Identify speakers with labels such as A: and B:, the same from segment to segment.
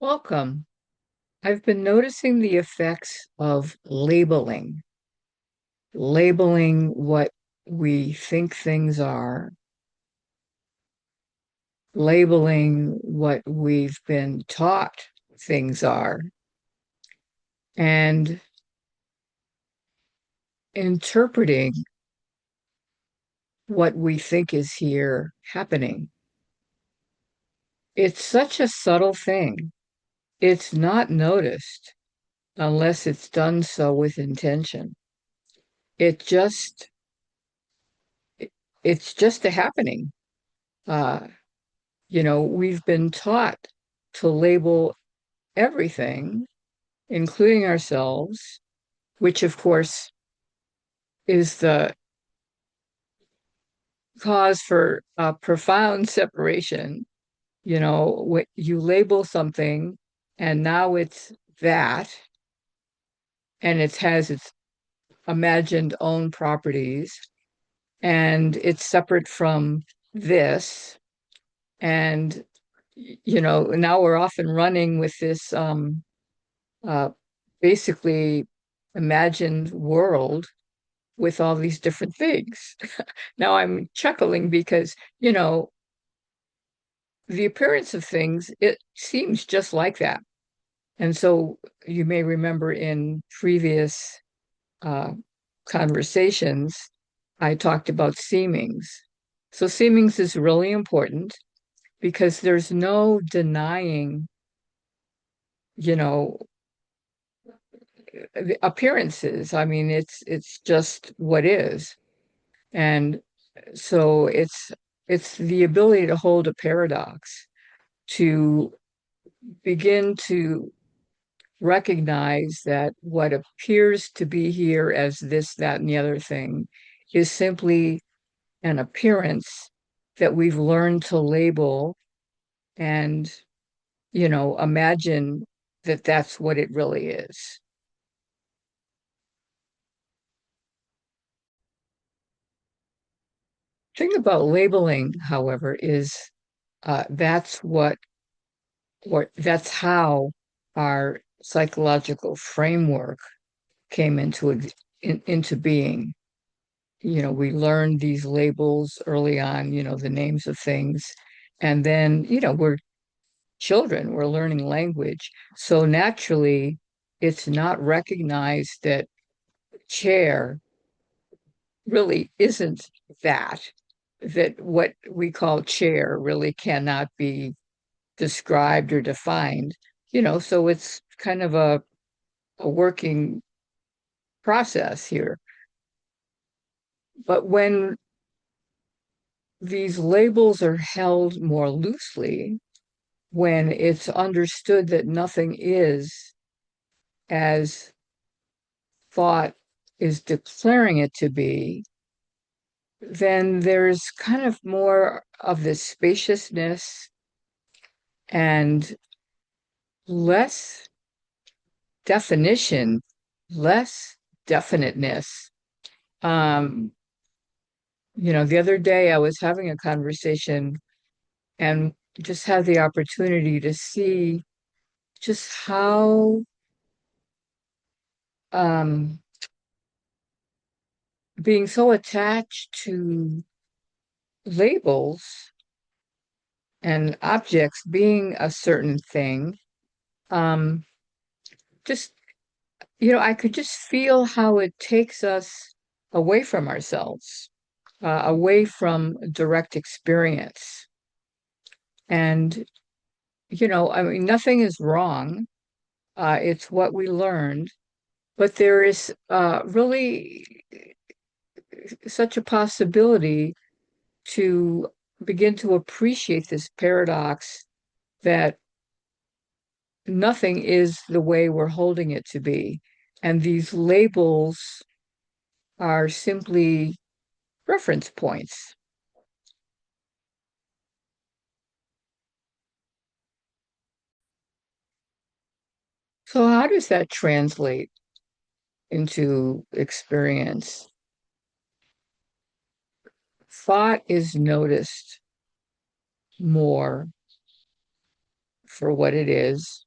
A: Welcome. I've been noticing the effects of labeling what we think things are, labeling what we've been taught things are, and interpreting what we think is here happening. It's such a subtle thing. It's not noticed unless it's done so with intention. It just, it's just a happening. Uh, we've been taught to label everything, including ourselves, which of course is the cause for a profound separation. What you label something and now it's that, and it has its imagined own properties, and it's separate from this. And, now we're often running with this uh, basically imagined world with all these different things. Now I'm chuckling because, the appearance of things, it seems just like that. And so you may remember in previous uh, conversations, I talked about seemings. So seemings is really important because there's no denying, you know, the appearances. I mean, it's just what is. And so it's the ability to hold a paradox, to begin to recognize that what appears to be here as this, that, and the other thing is simply an appearance that we've learned to label and, imagine that that's what it really is. Thing about labeling, however, is that's what or that's how our psychological framework came into being. We learned these labels early on, the names of things, and then, we're children, we're learning language. So naturally, it's not recognized that chair really isn't that, that what we call chair really cannot be described or defined, so it's kind of a working process here. But when these labels are held more loosely, when it's understood that nothing is as thought is declaring it to be, then there's kind of more of this spaciousness and less definition, less definiteness. Um, the other day I was having a conversation and just had the opportunity to see just how um, being so attached to labels and objects being a certain thing, um, just, I could just feel how it takes us away from ourselves, away from direct experience. And, I mean, nothing is wrong. It's what we learned, but there is really such a possibility to begin to appreciate this paradox that nothing is the way we're holding it to be. And these labels are simply reference points. So, how does that translate into experience? Thought is noticed more for what it is.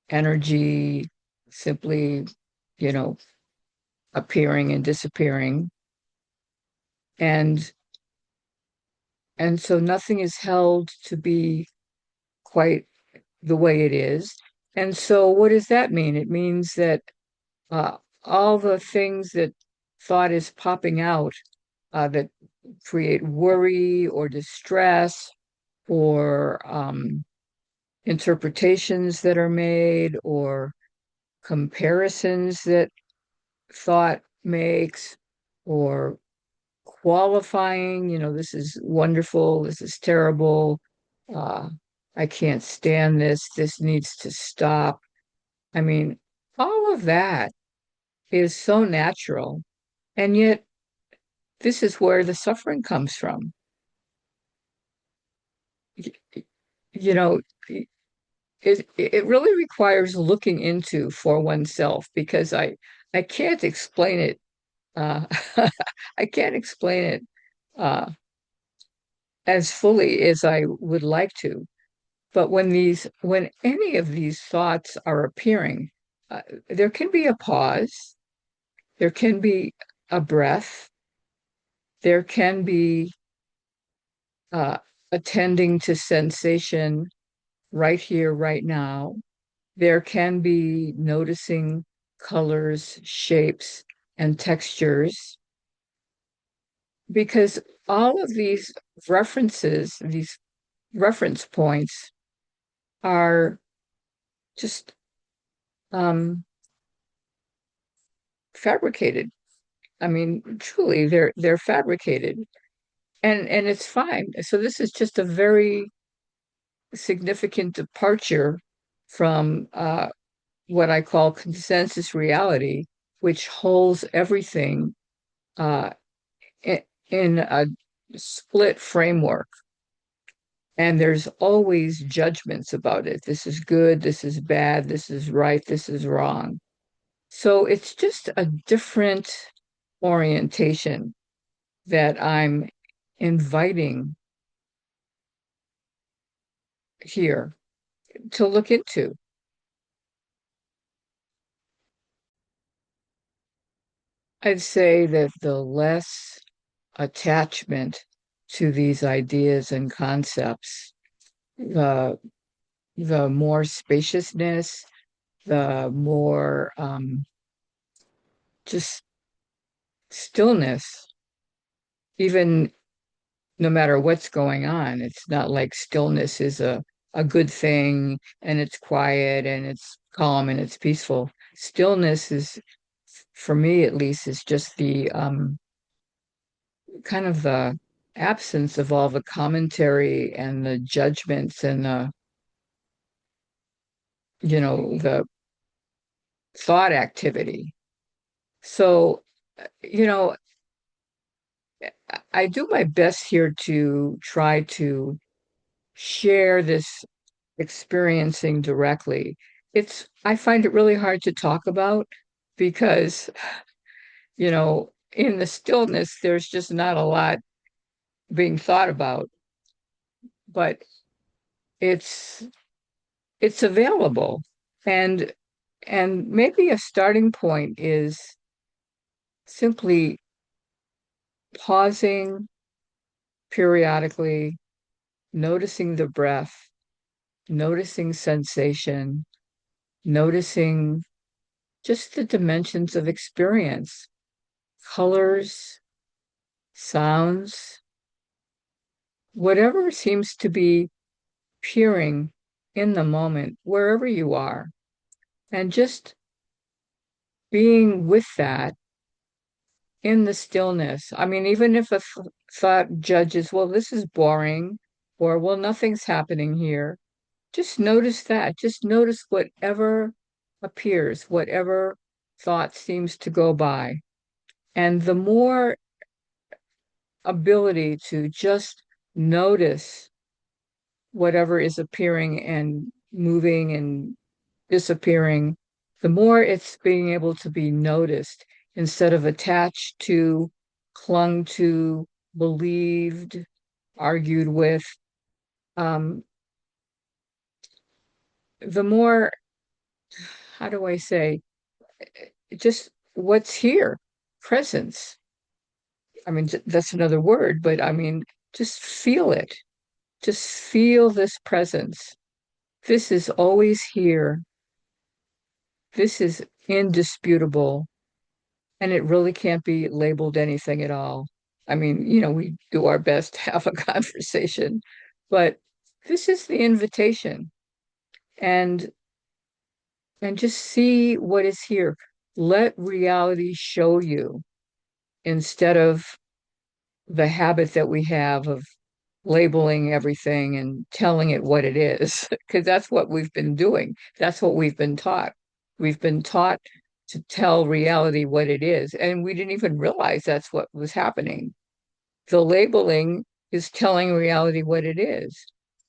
A: energy simply, you know, appearing and disappearing. And and so nothing is held to be quite the way it is. And so what does that mean? It means that uh, all the things that thought is popping out that create worry or distress or interpretations that are made or comparisons that thought makes or qualifying, this is wonderful, this is terrible, uh, I can't stand this, this needs to stop. I mean, all of that is so natural. And yet, this is where the suffering comes from. Y- You know, it really requires looking into for oneself because I can't explain it. Uh, I can't explain it uh, as fully as I would like to. But when any of these thoughts are appearing, there can be a pause, there can be a breath, there can be uh, attending to sensation right here, right now. There can be noticing colors, shapes, and textures, because all of these reference points are just um, fabricated. I mean, truly, they're fabricated, and it's fine. So this is just a very significant departure from what I call consensus reality, which holds everything uh, in a split framework. And there's always judgments about it. This is good, this is bad, this is right, this is wrong. So it's just a different orientation that I'm inviting here to look into. I'd say that the less attachment to these ideas and concepts, the the more spaciousness, the more just stillness, even no matter what's going on. It's not like stillness is a good thing and it's quiet and it's calm and it's peaceful. Stillness is, for me at least, is just the kind of the absence of all the commentary and the judgments and the thought activity. So, you know, I do my best here to try to share this experiencing directly. I find it really hard to talk about because, in the stillness, there's just not a lot being thought about, but it's it's available. And and maybe a starting point is simply pausing periodically, noticing the breath, noticing sensation, noticing just the dimensions of experience, colors, sounds, whatever seems to be appearing in the moment, wherever you are, and just being with that in the stillness. I mean, even if a thought judges, well, this is boring, or well, nothing's happening here, just notice that. Just notice whatever appears, whatever thought seems to go by. And the more ability to just notice whatever is appearing and moving and disappearing, the more it's being able to be noticed instead of attached to, clung to, believed, argued with. Um, the more how do I say, just what's here, presence. I mean, that's another word, but I mean, just feel it. Just feel this presence. This is always here. This is indisputable. And it really can't be labeled anything at all. I mean, we do our best to have a conversation, but this is the invitation. And just see what is here. Let reality show you instead of the habit that we have of labeling everything and telling it what it is, because that's what we've been doing. That's what we've been taught. We've been taught to tell reality what it is, and we didn't even realize that's what was happening. The labeling is telling reality what it is.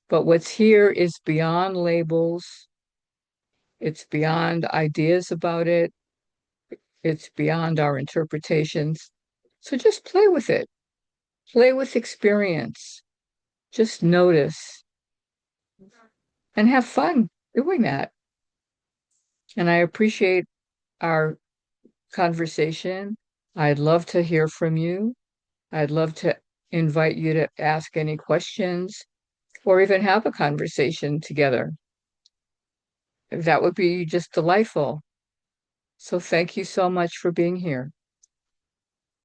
A: But what's here is beyond labels, it's beyond ideas about it, it's beyond our interpretations. So just play with it, play with experience, just notice and have fun doing that. And I appreciate our conversation. I'd love to hear from you. I'd love to invite you to ask any questions or even have a conversation together. That would be just delightful. So thank you so much for being here.